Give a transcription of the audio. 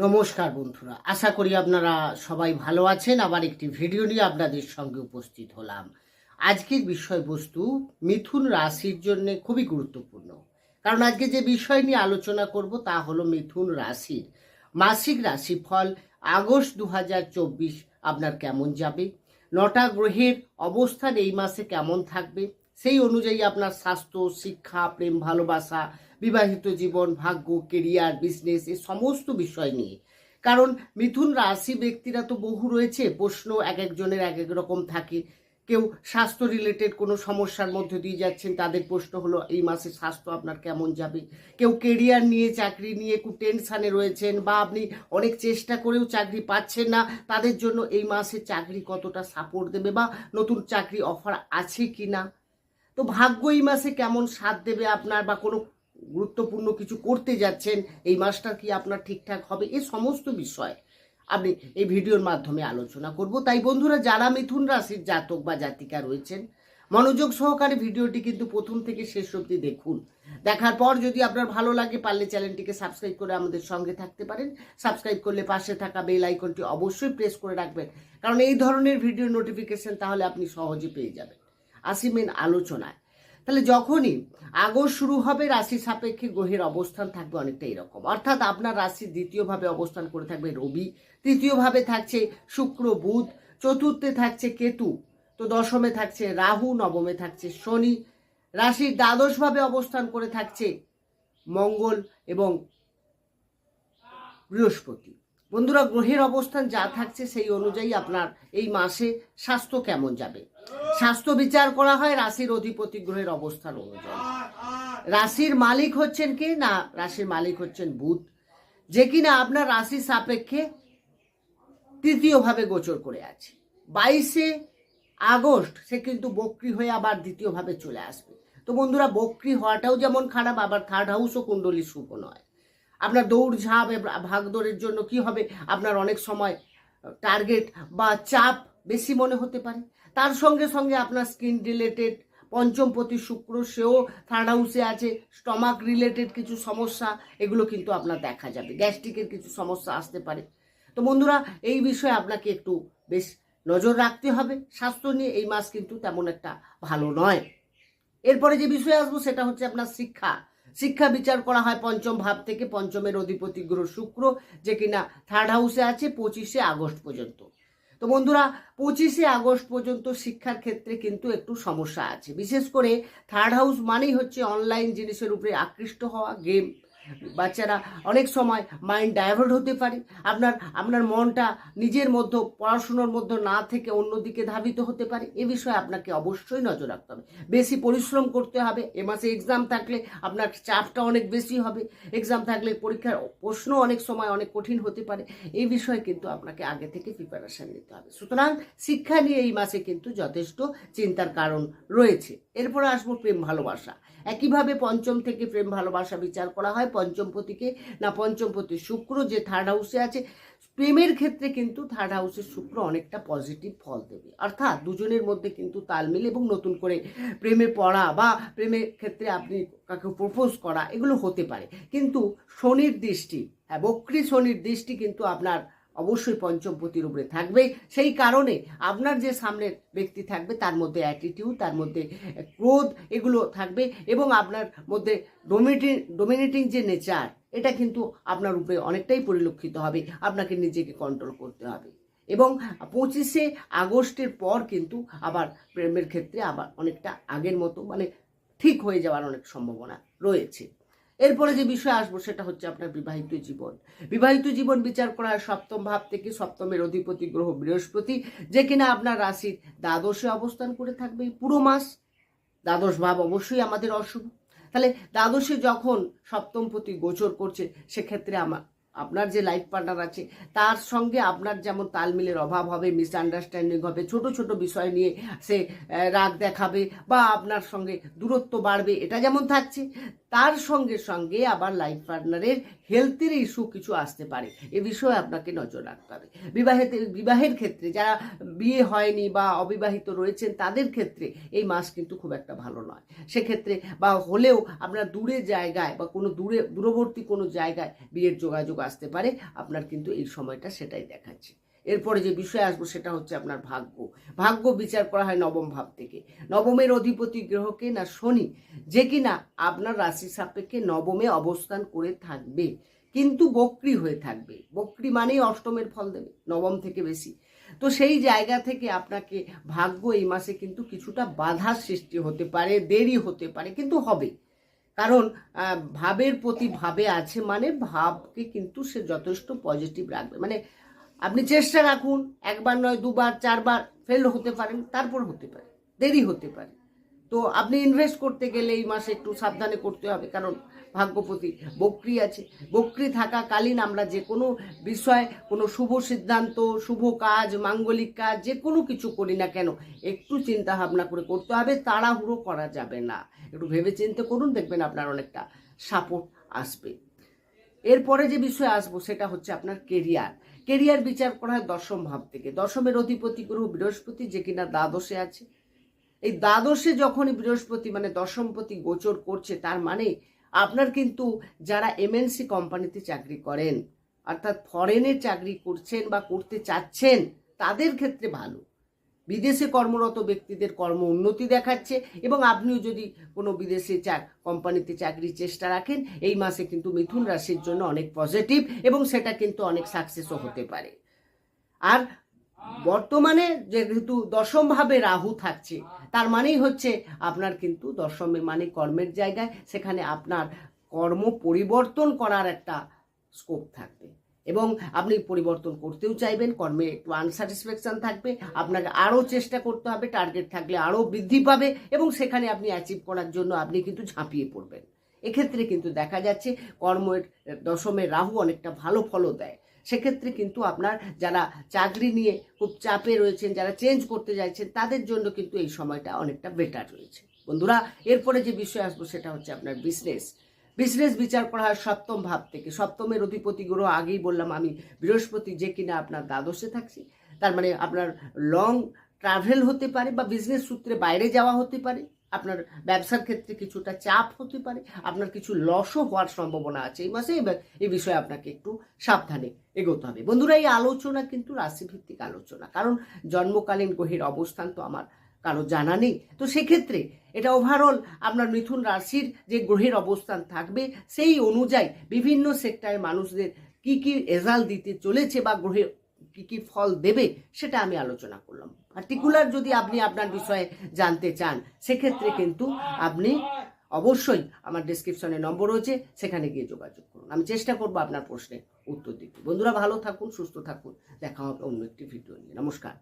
নমস্কার বন্ধুরা, আশা করি আপনারা সবাই ভালো আছেন। আবার একটি ভিডিও নিয়ে আপনাদের সঙ্গে উপস্থিত হলাম। আজকের বিষয়বস্তু মিথুন রাশির জন্য খুবই গুরুত্বপূর্ণ, কারণ আজকে যে বিষয় নিয়ে আলোচনা করব তা হলো মিথুন রাশির মাসিক রাশিফল আগস্ট 2024 আপনার কেমন যাবে, 9টা গ্রহের অবস্থান এই মাসে কেমন থাকবে, সেই অনুযায়ী আপনার স্বাস্থ্য, শিক্ষা, প্রেম, ভালোবাসা, বিবাহিত জীবন, ভাগ্য, কেরিয়ার, বিজনেস, এই সমস্ত বিষয় নিয়ে। কারণ মিথুন রাশি ব্যক্তিরা তো বহু রয়েছে, প্রশ্ন এক একজনের এক এক রকম থাকে। কেউ স্বাস্থ্য রিলেটেড কোনো সমস্যার মধ্যে দিয়ে যাচ্ছেন, তাদের প্রশ্ন হলো এই মাসে স্বাস্থ্য আপনার কেমন যাবে। কেউ কেরিয়ার নিয়ে, চাকরি নিয়ে খুব টেনশানে রয়েছেন, বা আপনি অনেক চেষ্টা করেও চাকরি পাচ্ছেন না, তাদের জন্য এই মাসে চাকরি কতটা সাপোর্ট দেবে, বা নতুন চাকরি অফার আছে কি না। তো ভাগ্য এই মাসে কেমন সাথ দেবে আপনার, বা কোনো গুরুত্বপূর্ণ কিছু করতে যাচ্ছেন, এই মাসটা কি আপনার ঠিকঠাক হবে, এই সমস্ত বিষয় আমি এই ভিডিওর মাধ্যমে আলোচনা করব। তাই বন্ধুরা, যারা মিথুন রাশির জাতক বা জাতিকা রয়েছেন, মনোযোগ সহকারে ভিডিওটি কিন্তু প্রথম থেকে শেষ অবধি দেখুন। দেখার পর যদি আপনার ভালো লাগে, পারলে চ্যানেলটিকে সাবস্ক্রাইব করে আমাদের সঙ্গে থাকতে পারেন। সাবস্ক্রাইব করলে পাশে থাকা বেল আইকনটি অবশ্যই প্রেস করে রাখবেন, কারণ এই ধরনের ভিডিও নোটিফিকেশন তাহলে আপনি সহজে পেয়ে যাবেন। আসি মেন আলোচনায়। তাহলে যখনই আগস্ট শুরু হবে, রাশি সাপেক্ষে গ্রহের অবস্থান থাকবে অনেকটা এরকম। অর্থাৎ আপনার রাশির দ্বিতীয়ভাবে অবস্থান করে থাকবে রবি, তৃতীয়ভাবে থাকছে শুক্র, বুধ, চতুর্থে থাকছে কেতু, তো দশমে থাকছে রাহু, নবমে থাকছে শনি, রাশির দ্বাদশভাবে অবস্থান করে থাকছে মঙ্গল এবং বৃহস্পতি। বন্ধুরা, গ্রহের অবস্থান যা থাকছে সেই অনুযায়ী আপনার এই মাসে স্বাস্থ্য কেমন যাবে। স্বাস্থ্য বিচার করা হয় রাশির অধিপতি গ্রহের অবস্থান অনুযায়ী। রাশির মালিক হচ্ছেন কে না, রাশির মালিক হচ্ছেন বুধ, যে কিনা আপনার রাশির সাপেক্ষে তৃতীয়ভাবে গোচর করে আছে। 22শে আগস্ট সে কিন্তু বক্রী হয়ে আবার দ্বিতীয়ভাবে চলে আসবে। তো বন্ধুরা, বক্রী হওয়াটাও যেমন খারাপ, আবার থার্ড হাউসও কুণ্ডলী শুভ নয়। আপনার দৌড়ঝাঁপ, ভাগদৌড়ের জন্য কি হবে, আপনার অনেক সময় টার্গেট বা চাপ বেশি মনে হতে পারে। তার সঙ্গে সঙ্গে আপনার স্কিন রিলেটেড পঞ্চমপতি শুক্র, সেও থার্ড হাউসে আছে, স্টমাক রিলেটেড কিছু সমস্যা এগুলো কিন্তু আপনার দেখা যাবে, গ্যাস্ট্রিকের কিছু সমস্যা আসতে পারে। তো বন্ধুরা, এই বিষয়ে আপনাকে একটু বেশ নজর রাখতে হবে। স্বাস্থ্য নিয়ে এই মাস কিন্তু তেমন একটা ভালো নয়। এরপরে যে বিষয়ে আসবো সেটা হচ্ছে আপনার শিক্ষা। শিক্ষা বিচার করা হয় পঞ্চম ভাব থেকে। পঞ্চমের অধিপতি গ্রহ শুক্র, যে কিনা থার্ড হাউসে আছে 25শে আগস্ট পর্যন্ত। তো বন্ধুরা, 25শে আগস্ট পর্যন্ত শিক্ষার ক্ষেত্রে কিন্তু একটু সমস্যা আছে। বিশেষ করে থার্ড হাউস মানেই হচ্ছে অনলাইন জিনিসের উপরে আকৃষ্ট হওয়া, গেম। বাচ্চারা অনেক সময় মাইন্ড ডাইভার্ট হতে পারে। আপনার মনটা নিজের মধ্যে, পড়াশুনোর মধ্যে না থেকে অন্যদিকে ধাবিত হতে পারে। এ বিষয়ে আপনাকে অবশ্যই নজর রাখতে হবে, বেশি পরিশ্রম করতে হবে। এ মাসে এক্সাম থাকলে আপনার চাপটা অনেক বেশি হবে। এক্সাম থাকলে পরীক্ষার প্রশ্ন অনেক সময় অনেক কঠিন হতে পারে। এই বিষয়ে কিন্তু আপনাকে আগে থেকে প্রিপারেশন নিতে হবে। সুতরাং শিক্ষা নিয়ে এই মাসে কিন্তু যথেষ্ট চিন্তার কারণ রয়েছে। এরপরে আসবো প্রেম ভালোবাসা। একইভাবে পঞ্চম থেকে প্রেম ভালোবাসা বিচার করা হয় পঞ্চমপতিকে না, পঞ্চমপতি শুক্র যে থার্ড হাউসে আছে। প্রেমের ক্ষেত্রে কিন্তু থার্ড হাউসের শুক্র অনেকটা পজিটিভ ফল দেবে, অর্থাৎ দুজনের মধ্যে কিন্তু তালমিল এবং নতুন করে প্রেমে পড়া বা প্রেমের ক্ষেত্রে আপনি কাকে প্রপোজ করা এগুলো হতে পারে। কিন্তু শনির দৃষ্টি, হ্যাঁ, বক্রী শনির দৃষ্টি কিন্তু আপনার অবশ্যই পঞ্চমপতির উপরে থাকবে। সেই কারণে আপনার যে সামনের ব্যক্তি থাকবে তার মধ্যে অ্যাটিটিউড, তার মধ্যে ক্রোধ এগুলো থাকবে, এবং আপনার মধ্যে ডোমিনেটিং যে নেচার, এটা কিন্তু আপনার উপরে অনেকটাই পরিলক্ষিত হবে। আপনাকে নিজেকে কন্ট্রোল করতে হবে। এবং 25শে আগস্টের পর কিন্তু আবার প্রেমের ক্ষেত্রে আবার অনেকটা আগের মতো, মানে ঠিক হয়ে যাওয়ার অনেক সম্ভাবনা রয়েছে। এরপরে যে বিষয় আসবো সেটা হচ্ছে আপনার বিবাহিত জীবন। বিবাহিত জীবন বিচার করা হয় সপ্তম ভাব থেকে। সপ্তমের অধিপতি গ্রহ বৃহস্পতি, যে কিনা আপনার রাশির দ্বাদশে অবস্থান করে থাকবে পুরো মাস। দ্বাদশ ভাব অবশ্যই আমাদের অশুভ। তাহলে দ্বাদশে যখন সপ্তমপতি গোচর করছে, সেক্ষেত্রে আপনার যে লাইফ পার্টনার আছে তার সঙ্গে আপনার যেমন তালমিলের অভাব হবে, মিসআন্ডারস্ট্যান্ডিং হবে, ছোট ছোট বিষয় নিয়ে সে রাগ দেখাবে বা আপনার সঙ্গে দূরত্ব বাড়বে, এটা যেমন থাকছে, তার সঙ্গে সঙ্গে আবার লাইফ পার্টনারের হেলথের ইস্যু কিছু আসতে পারে, এ বিষয়ে আপনাকে নজর রাখতে হবে। বিবাহের ক্ষেত্রে যারা বিয়ে হয়নি বা অবিবাহিত রয়েছেন তাদের ক্ষেত্রে এই মাস কিন্তু খুব একটা ভালো নয়। সেক্ষেত্রে বা হলেও আপনার দূরের জায়গায় বা কোনো দূরবর্তী কোনো জায়গায় বিয়ের যোগাযোগ আসতে পারে, আপনার কিন্তু এই সময়টা সেটাই দেখাচ্ছে। এরপরে যে বিষয়ে আসবো সেটা হচ্ছে আপনার ভাগ্য বিচার করা হয় নবম ভাব থেকে। নবমের অধিপতি গ্রহকে না শনি, যে কিনা আপনার রাশি সাপেক্ষে নবমে অবস্থান করে থাকবে, কিন্তু বক্রী হয়ে থাকবে। বক্রী মানেই অষ্টমের ফল দেবে, নবম থেকে বেশি। তো সেই জায়গা থেকে আপনাকে ভাগ্য এই মাসে কিন্তু কিছুটা বাধার সৃষ্টি হতে পারে, দেরি হতে পারে, কিন্তু হবে। কারণ ভাবের প্রতি ভাবে আছে মানে ভাবকে কিন্তু সে যথেষ্ট পজিটিভ রাখবে। মানে আপনি চেষ্টা রাখুন, একবার নয় দুবার চারবার ফেল হতে পারেন, তারপর হতে পারে, দেরি হতে পারে। তো আপনি ইনভেস্ট করতে গেলে এই মাসে একটু সাবধানে করতে হবে, কারণ ভাগ্যপতি বক্রী আছে। বক্রী থাকাকালীন আমরা যে কোনো বিষয়, কোনো শুভ সিদ্ধান্ত, শুভ কাজ, মাঙ্গলিক কাজ যে কোনো কিছু করি না কেন একটু চিন্তা ভাবনা করে করতে হবে, তাড়াহুড়ো করা যাবে না। একটু ভেবে চিন্তে করুন, দেখবেন আপনার অনেকটা সাপোর্ট আসবে। এরপরে যে বিষয়ে আসবো সেটা হচ্ছে আপনার কেরিয়ার বিচার করা হয় দশম ভাব থেকে। দশমের অধিপতি গ্রহ বৃহস্পতি, যে কিনা দ্বাদশে আছে। এই দ্বাদশে যখনই বৃহস্পতি মানে দশমপতি গোচর করছে, তার মানে আপনার কিন্তু যারা এমএনসি কোম্পানিতে চাকরি করেন, অর্থাৎ ফরেনে চাকরি করছেন বা করতে চাচ্ছেন, তাদের ক্ষেত্রে ভালো। বিদেশে কর্মরত ব্যক্তিদের কর্ম উন্নতি দেখাচ্ছে, এবং আপনিও যদি কোনো বিদেশে কোম্পানিতে চাকরির চেষ্টা রাখেন, এই মাসে কিন্তু মিথুন রাশির জন্য অনেক পজিটিভ, এবং সেটা কিন্তু অনেক সাকসেসও হতে পারে। আর বর্তমানে যেহেতু দশম ভাবে রাহু থাকছে, তার মানেই হচ্ছে আপনার কিন্তু দশমে মানে কর্মের জায়গায়, সেখানে আপনার কর্ম পরিবর্তন করার একটা স্কোপ থাকবে, এবং আপনি পরিবর্তন করতেও চাইবেন। কর্মে একটু আনস্যাটিসফ্যাকশন থাকবে, আপনাকে আরও চেষ্টা করতে হবে, টার্গেট থাকলে আরও বৃদ্ধি পাবে, এবং সেখানে আপনি অ্যাচিভ করার জন্য আপনি কিন্তু ঝাঁপিয়ে পড়বেন। এক্ষেত্রে কিন্তু দেখা যাচ্ছে কর্মের দশমের রাহু অনেকটা ভালো ফলও দেয়। সেক্ষেত্রে কিন্তু আপনার যারা চাকরি নিয়ে খুব চাপে রয়েছেন, যারা চেঞ্জ করতে চাইছেন, তাদের জন্য কিন্তু এই সময়টা অনেকটা বেটার রয়েছে। বন্ধুরা, এরপরে যে বিষয় আসবো সেটা হচ্ছে আপনার বিজনেস বিচার করা হয় সপ্তম ভাব থেকে। সপ্তমের অধিপতি গ্রহ আগেই বললাম আমি বৃহস্পতি, যে কিনা আপনার দ্বাদশে থাকছে। তার মানে আপনার লং ট্রাভেল হতে পারে, বা বিজনেস সূত্রে বাইরে যাওয়া হতে পারে, আপনার ব্যবসার ক্ষেত্রে কিছুটা চাপ হতে পারে, আপনার কিছু লসও হওয়ার সম্ভাবনা আছে এই মাসে। এই বিষয়ে আপনাকে একটু সাবধানে এগোতে হবে। বন্ধুরা, এই আলোচনা কিন্তু রাশিভিত্তিক আলোচনা, কারণ জন্মকালীন গ্রহের অবস্থান তো আমার কারো জানা নেই। তো সেক্ষেত্রে এটা ওভারঅল আপনার মিথুন রাশির যে গ্রহের অবস্থান থাকবে, সেই অনুযায়ী বিভিন্ন সেক্টরের মানুষদের কি কি রেজাল্ট দিতে চলেছে বা গ্রহে কি কি ফল দেবে, সেটা আমি আলোচনা করলাম। পার্টিকুলার যদি আপনি আপনার বিষয়ে জানতে চান, সেক্ষেত্রে কিন্তু আপনি অবশ্যই আমার ডেসক্রিপশনে নম্বর রয়েছে, সেখানে গিয়ে যোগাযোগ করুন। আমি চেষ্টা করবো আপনার প্রশ্নের উত্তর দিতে। বন্ধুরা, ভালো থাকুন, সুস্থ থাকুন। দেখা হবে অন্য একটি ভিডিও নিয়ে। নমস্কার।